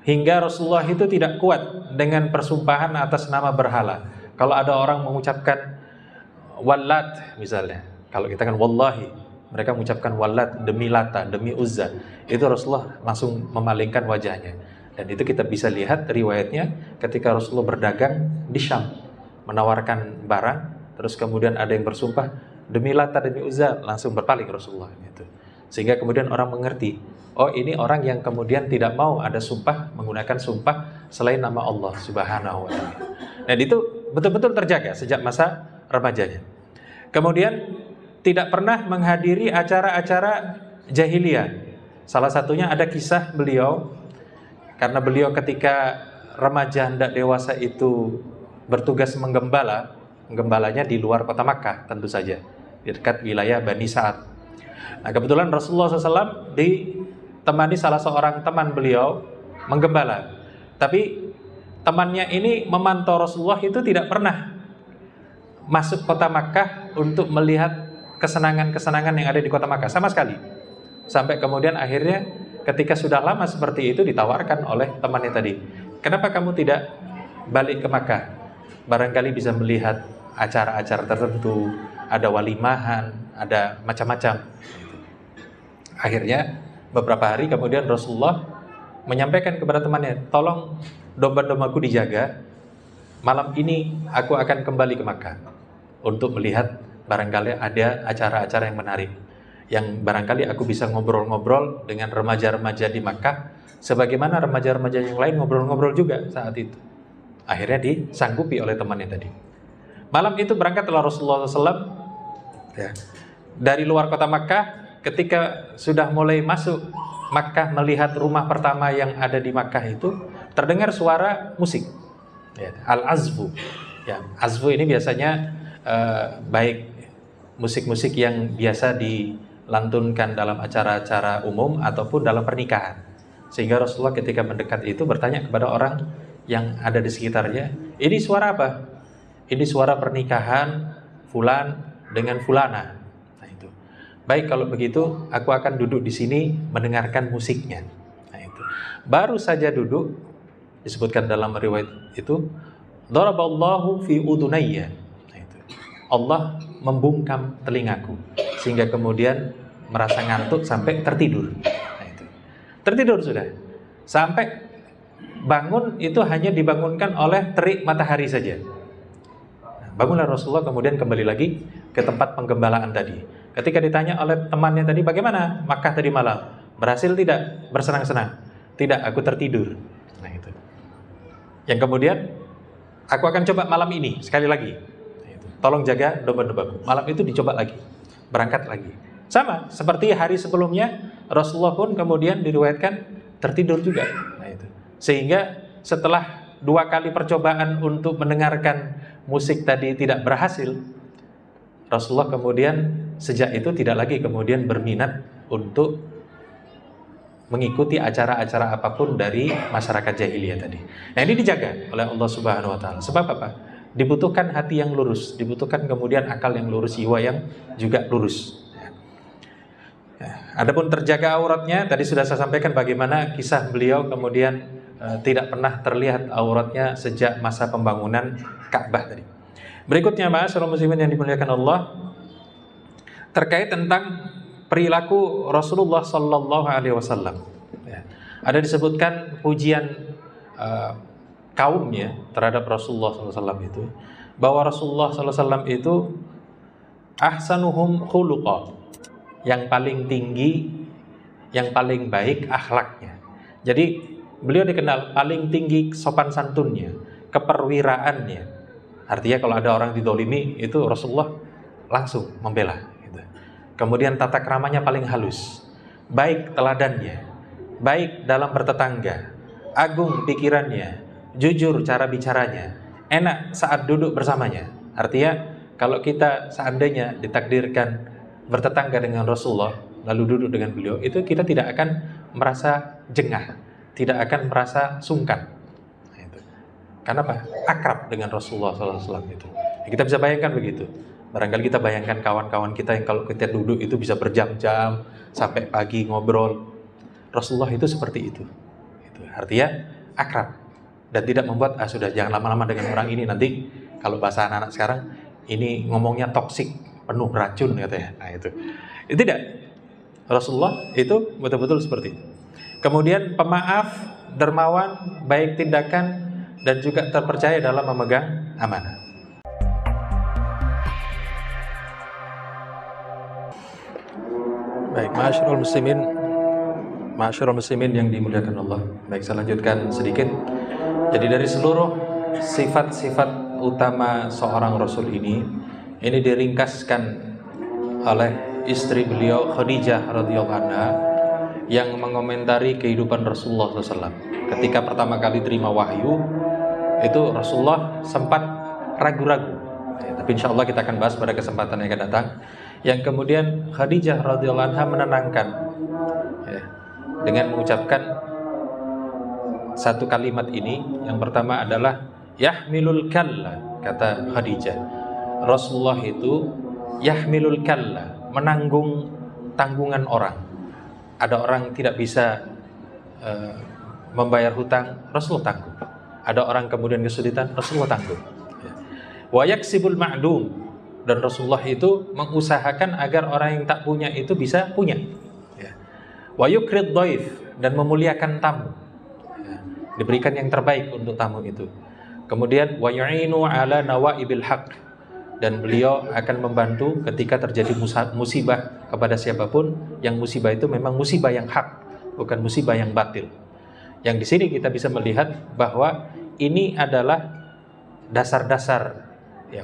hingga Rasulullah itu tidak kuat dengan persumpahan atas nama berhala. Kalau ada orang mengucapkan Wallat misalnya, kalau kita kan wallahi, mereka mengucapkan Wallat demi Lata, demi Uzza, itu Rasulullah langsung memalingkan wajahnya. Dan itu kita bisa lihat riwayatnya ketika Rasulullah berdagang di Syam, menawarkan barang, terus kemudian ada yang bersumpah demi Lata, demi Uzza, langsung berpaling Rasulullah gitu. Sehingga kemudian orang mengerti, oh ini orang yang kemudian tidak mau ada sumpah, menggunakan sumpah selain nama Allah Subhanahu wa ta'ala. Dan itu betul-betul terjaga sejak masa remajanya. Kemudian tidak pernah menghadiri acara-acara jahiliyah. Salah satunya ada kisah beliau, karena beliau ketika remaja hendak dewasa itu bertugas menggembalanya di luar kota Makkah tentu saja, di dekat wilayah Bani Sa'ad. Nah, kebetulan Rasulullah SAW ditemani salah seorang teman beliau menggembala. Tapi temannya ini memantau Rasulullah itu tidak pernah masuk kota Makkah untuk melihat kesenangan-kesenangan yang ada di kota Makkah sama sekali. Sampai kemudian akhirnya ketika sudah lama seperti itu ditawarkan oleh temannya tadi, kenapa kamu tidak balik ke Makkah? Barangkali bisa melihat acara-acara tertentu, ada walimahan, ada macam-macam. Akhirnya beberapa hari kemudian Rasulullah menyampaikan kepada temannya, tolong domba-dombaku dijaga, malam ini aku akan kembali ke Makkah untuk melihat barangkali ada acara-acara yang menarik, yang barangkali aku bisa ngobrol-ngobrol dengan remaja-remaja di Makkah sebagaimana remaja-remaja yang lain ngobrol-ngobrol juga saat itu. Akhirnya disanggupi oleh temannya tadi. Malam itu berangkatlah Rasulullah SAW ya, dari luar kota Makkah. Ketika sudah mulai masuk Makkah, melihat rumah pertama yang ada di Makkah itu, terdengar suara musik ya, al-azfu ya. Azfu ini biasanya baik musik-musik yang biasa dilantunkan dalam acara-acara umum ataupun dalam pernikahan. Sehingga Rasulullah ketika mendekat itu bertanya kepada orang yang ada di sekitarnya, ini suara apa? Ini suara pernikahan fulan dengan fulana. Nah itu. Baik, kalau begitu aku akan duduk di sini mendengarkan musiknya. Nah itu. Baru saja duduk, disebutkan dalam riwayat itu, daraballahu fi udunayya. Nah itu. Allah membungkam telingaku sehingga kemudian merasa ngantuk sampai tertidur. Nah itu. Tertidur sudah. Sampai bangun itu hanya dibangunkan oleh terik matahari saja. Bangunlah Rasulullah, kemudian kembali lagi ke tempat penggembalaan tadi. Ketika ditanya oleh temannya tadi, bagaimana Makkah tadi malam? Berhasil tidak bersenang-senang? Tidak, aku tertidur. Nah itu. Yang kemudian, aku akan coba malam ini sekali lagi. Nah, itu. Tolong jaga domba-dombaku. Malam itu dicoba lagi, berangkat lagi. Sama seperti hari sebelumnya, Rasulullah pun kemudian diriwayatkan tertidur juga. Nah itu. Sehingga setelah 2 kali percobaan untuk mendengarkan musik tadi tidak berhasil, Rasulullah kemudian sejak itu tidak lagi kemudian berminat untuk mengikuti acara-acara apapun dari masyarakat jahiliyah tadi. Nah ini dijaga oleh Allah Subhanahu wa ta'ala. Sebab apa? Dibutuhkan hati yang lurus, dibutuhkan kemudian akal yang lurus, jiwa yang juga lurus. Adapun terjaga auratnya, tadi sudah saya sampaikan bagaimana kisah beliau kemudian tidak pernah terlihat auratnya sejak masa pembangunan Ka'bah tadi. Berikutnya, ma'asyiral muslimin yang dimuliakan Allah, terkait tentang perilaku Rasulullah sallallahu alaihi wasallam. Ada disebutkan pujian kaumnya terhadap Rasulullah sallallahu alaihi wasallam itu, bahwa Rasulullah sallallahu alaihi wasallam itu ahsanuhum khuluqa, yang paling tinggi, yang paling baik akhlaknya. Jadi beliau dikenal paling tinggi sopan santunnya, keperwiraannya. Artinya kalau ada orang didolimi itu Rasulullah langsung membela gitu. Kemudian tata keramanya paling halus, baik teladannya, baik dalam bertetangga, agung pikirannya, jujur cara bicaranya, enak saat duduk bersamanya. Artinya kalau kita seandainya ditakdirkan bertetangga dengan Rasulullah, lalu duduk dengan beliau, itu kita tidak akan merasa jengah, tidak akan merasa sungkan. Nah, itu. Karena apa? Akrab dengan Rasulullah SAW itu. Ya, kita bisa bayangkan begitu. Barangkali kita bayangkan kawan-kawan kita yang kalau kita duduk itu bisa berjam-jam sampai pagi ngobrol. Rasulullah itu seperti itu. Artinya akrab dan tidak membuat sudah jangan lama-lama dengan orang ini, nanti kalau bahasa anak-anak sekarang ini ngomongnya toksik, penuh racun katanya. Nah itu tidak. Rasulullah itu betul-betul seperti itu. Kemudian pemaaf, dermawan, baik tindakan dan juga terpercaya dalam memegang amanah. Baik, Ma'asyiral muslimin yang dimuliakan Allah. Baik, saya lanjutkan sedikit. Jadi dari seluruh sifat-sifat utama seorang Rasul ini diringkaskan oleh istri beliau Khadijah radhiyallahu anha yang mengomentari kehidupan Rasulullah SAW. Ketika pertama kali terima wahyu, itu Rasulullah sempat ragu-ragu. Tapi insya Allah kita akan bahas pada kesempatan yang akan datang. Yang kemudian Khadijah radhiyallahu anha menenangkan dengan mengucapkan satu kalimat ini. Yang pertama adalah yahmilul kalla, kata Khadijah. Rasulullah itu yahmilul kalla, menanggung tanggungan orang. Ada orang tidak bisa membayar hutang, Rasulullah tanggung. Ada orang kemudian kesulitan, Rasulullah tanggung. Wa yaksibul ma'dum, dan Rasulullah itu mengusahakan agar orang yang tak punya itu bisa punya. Wa yukrid dhaif, dan memuliakan tamu. Diberikan yang terbaik untuk tamu itu. Kemudian wa yu'inu ala nawaibil haq, dan beliau akan membantu ketika terjadi musibah kepada siapapun, yang musibah itu memang musibah yang hak, bukan musibah yang batil. Yang di sini kita bisa melihat bahwa ini adalah dasar-dasar,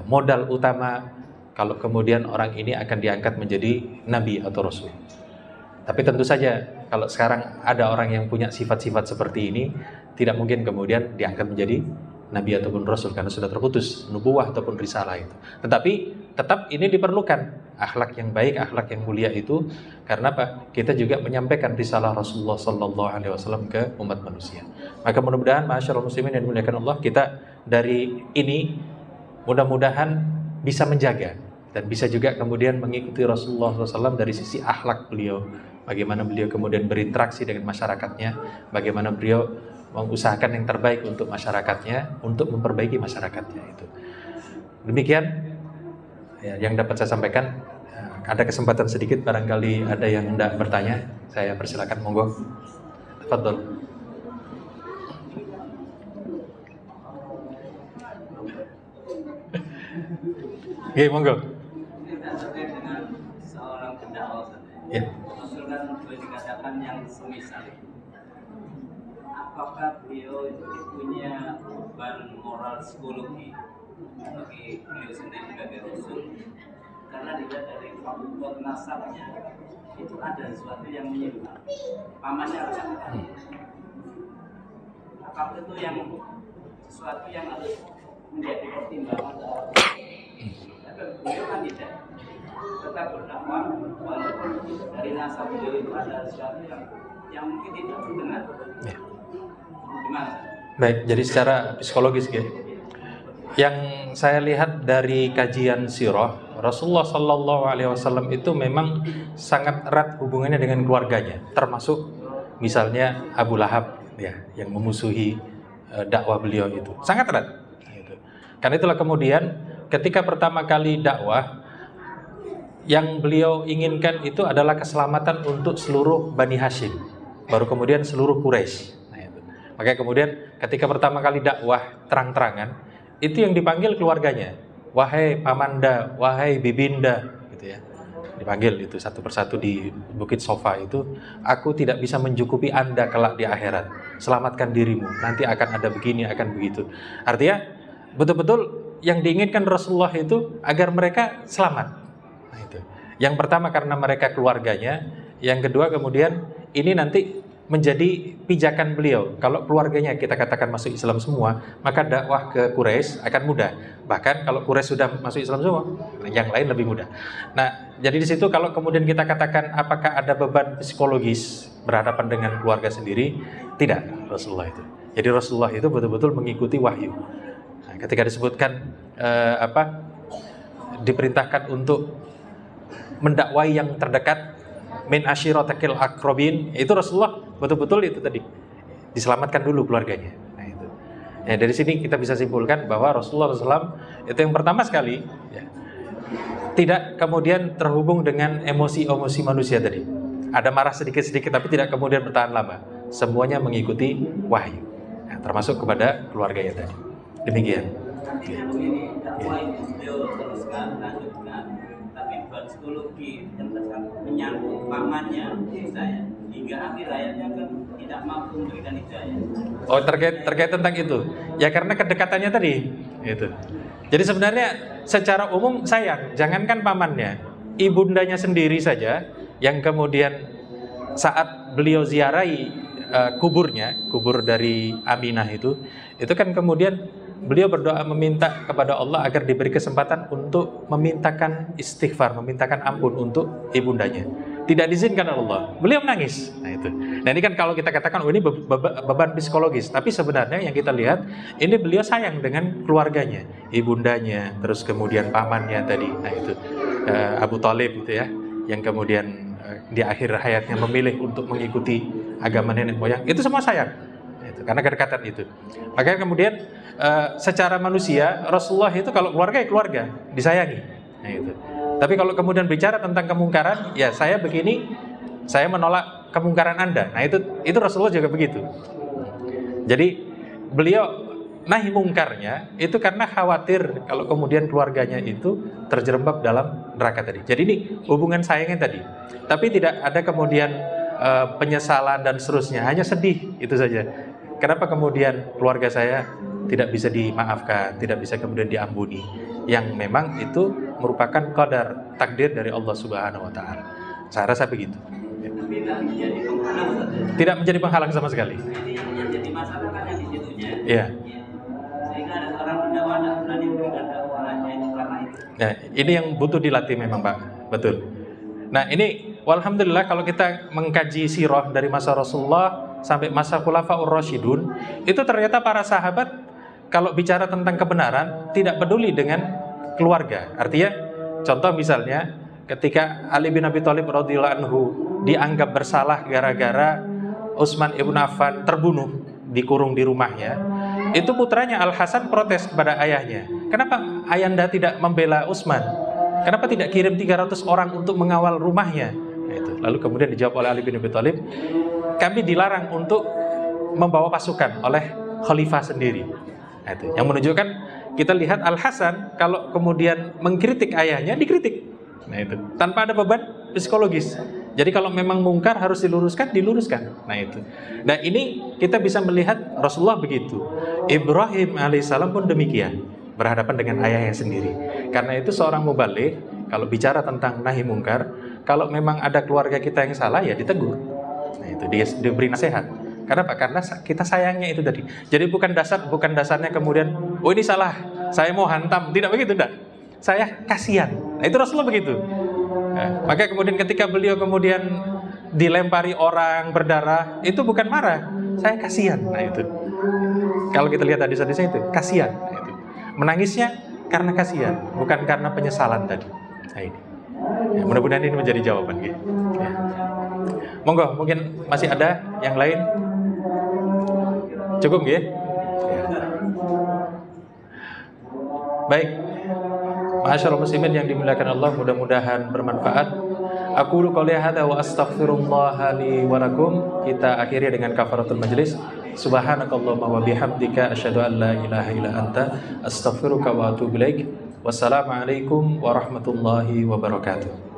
modal utama kalau kemudian orang ini akan diangkat menjadi nabi atau rasul. Tapi tentu saja kalau sekarang ada orang yang punya sifat-sifat seperti ini, tidak mungkin kemudian diangkat menjadi nabi ataupun rasul karena sudah terputus nubuwah ataupun risalah itu. Tetapi tetap ini diperlukan akhlak yang baik, akhlak yang mulia itu, karena apa? Kita juga menyampaikan risalah Rasulullah sallallahu alaihi wasallam ke umat manusia. Maka mudah-mudahan ma'asyiral muslimin yang dimuliakan Allah, kita dari ini mudah-mudahan bisa menjaga dan bisa juga kemudian mengikuti Rasulullah SAW dari sisi akhlak beliau, bagaimana beliau kemudian berinteraksi dengan masyarakatnya, bagaimana beliau mengusahakan yang terbaik untuk masyarakatnya, untuk memperbaiki masyarakatnya itu. Demikian yang dapat saya sampaikan. Ada kesempatan sedikit, barangkali ada yang hendak bertanya, saya persilakan, monggo. Tafadhol. Oke, monggo. Seorang pendakwah, Rasul kan boleh dikatakan yang semisal. Apakah beliau itu punya beban moral psikologi bagi beliau sendiri sebagai Rasul? Karena dilihat dari faktor nasabnya itu ada sesuatu yang menyimpang. Pamannya apa? Apakah itu yang sesuatu yang harus menjadi pertimbangan? Beliau kan tidak, tetap berdakwah walaupun dari nasab beliau itu ada sesuatu yang mungkin tidak terdengar. Gimana? Baik, jadi secara psikologis yang saya lihat dari kajian sirah, Rasulullah Sallallahu Alaihi Wasallam itu memang sangat erat hubungannya dengan keluarganya, termasuk misalnya Abu Lahab yang memusuhi dakwah beliau itu sangat erat. Karena itulah kemudian ketika pertama kali dakwah, yang beliau inginkan itu adalah keselamatan untuk seluruh Bani Hashim, baru kemudian seluruh Quraisy. Maka kemudian ketika pertama kali dakwah terang-terangan, itu yang dipanggil keluarganya, wahai pamanda, wahai bibinda, gitu ya. Dipanggil itu satu persatu di Bukit Sofa itu, aku tidak bisa mencukupi Anda kelak di akhirat. Selamatkan dirimu, nanti akan ada begini, akan begitu. Artinya betul-betul yang diinginkan Rasulullah itu agar mereka selamat. Nah, itu. Yang pertama karena mereka keluarganya, yang kedua kemudian ini nanti menjadi pijakan beliau. Kalau keluarganya kita katakan masuk Islam semua, maka dakwah ke Quraisy akan mudah. Bahkan kalau Quraisy sudah masuk Islam semua, yang lain lebih mudah. Nah, jadi di situ kalau kemudian kita katakan apakah ada beban psikologis berhadapan dengan keluarga sendiri, tidak Rasulullah itu. Jadi Rasulullah itu betul-betul mengikuti wahyu. Nah, ketika disebutkan diperintahkan untuk mendakwai yang terdekat, min ashiratakil akrobin, itu Rasulullah betul-betul itu tadi diselamatkan dulu keluarganya. Nah itu. Ya, dari sini kita bisa simpulkan bahwa Rasulullah SAW itu yang pertama sekali ya, tidak kemudian terhubung dengan emosi-emosi manusia tadi. Ada marah sedikit-sedikit tapi tidak kemudian bertahan lama. Semuanya mengikuti wahyu. Nah, termasuk kepada keluarganya tadi. Demikian. Artinya begini, dakwah itu beliau teruskan, lanjutkan, tapi buat psikologi yang menyangkut pamannya saya hingga akhir hayatnya kan tidak mampu memberikan hidayah. Oh, terkait tentang itu. Ya karena kedekatannya tadi. Itu. Jadi sebenarnya secara umum sayang, jangankan pamannya, ibundanya sendiri saja yang kemudian saat beliau ziarahi kubur dari Aminah itu kan kemudian beliau berdoa meminta kepada Allah agar diberi kesempatan untuk memintakan istighfar, memintakan ampun untuk ibundanya. Tidak diizinkan Allah. Beliau menangis. Nah itu. Nah ini kan kalau kita katakan ini beban psikologis, tapi sebenarnya yang kita lihat ini beliau sayang dengan keluarganya, ibundanya, terus kemudian pamannya tadi. Nah itu Abu Thalib itu ya, yang kemudian di akhir hayatnya memilih untuk mengikuti agama nenek moyang. Itu semua sayang. Nah, itu karena kedekatan itu. Makanya kemudian secara manusia Rasulullah itu kalau keluarga ya keluarga, disayangi. Nah itu. Tapi kalau kemudian bicara tentang kemungkaran, ya saya begini, saya menolak kemungkaran Anda. Nah itu Rasulullah juga begitu. Jadi beliau nahi mungkarnya itu karena khawatir kalau kemudian keluarganya itu terjerembab dalam neraka tadi. Jadi ini hubungan sayangnya tadi. Tapi tidak ada kemudian penyesalan dan seterusnya, hanya sedih itu saja. Kenapa kemudian keluarga saya tidak bisa dimaafkan, tidak bisa kemudian diampuni? Yang memang itu merupakan qadar, takdir dari Allah Subhanahu wa taala. Saya rasa begitu. Tidak menjadi penghalang sama sekali. Yang jadi masalah kan yang di situnya. Iya. Sehingga ada orang berdakwah tidak berani memberikan dakwahnya itu karena itu. Nah, ini yang butuh dilatih memang, Pak. Betul. Nah, ini walhamdulillah kalau kita mengkaji sirah dari masa Rasulullah sampai masa Khulafaur Rasyidun, itu ternyata para sahabat kalau bicara tentang kebenaran tidak peduli dengan keluarga. Artinya, contoh misalnya ketika Ali bin Abi Thalib radhiyallahu anhu dianggap bersalah gara-gara Utsman ibn Affan terbunuh, dikurung di rumahnya, itu putranya Al Hasan protes kepada ayahnya. Kenapa ayanda tidak membela Utsman? Kenapa tidak kirim 300 orang untuk mengawal rumahnya? Nah, itu. Lalu kemudian dijawab oleh Ali bin Abi Thalib, kami dilarang untuk membawa pasukan oleh khalifah sendiri. Nah, itu. Yang menunjukkan kita lihat Al Hasan kalau kemudian mengkritik ayahnya dikritik. Nah itu tanpa ada beban psikologis. Jadi kalau memang mungkar harus diluruskan. Nah itu. Nah ini kita bisa melihat Rasulullah begitu. Ibrahim alaihissalam pun demikian, berhadapan dengan ayahnya sendiri. Karena itu seorang mubaligh kalau bicara tentang nahi mungkar, kalau memang ada keluarga kita yang salah ya ditegur. Nah itu dia diberi nasihat. Kenapa? Karena kita sayangnya itu tadi. Jadi bukan dasarnya kemudian, oh ini salah, saya mau hantam. Tidak begitu, tidak. Saya kasihan. Nah itu Rasulullah begitu. Nah, maka kemudian ketika beliau kemudian dilempari orang berdarah, itu bukan marah, saya kasihan. Nah itu. Kalau kita lihat hadis-hadisnya itu, kasihan. Nah, itu. Menangisnya karena kasihan, bukan karena penyesalan tadi. Nah ini. Ya, mudah-mudahan ini menjadi jawaban. Ya. Monggo, mungkin masih ada yang lain? Cukup ya? Baik. Ma'asyiral muslimin yang dimuliakan Allah, mudah-mudahan bermanfaat. Aku qouli hadza wa astaghfirullah li wa lakum. Kita akhiri dengan kafaratul majlis. Subhanakallahumma wa bihamdika asyhadu an la ilaha illa anta astaghfiruka wa atubu ilaik. Wassalamualaikum warahmatullahi wabarakatuh.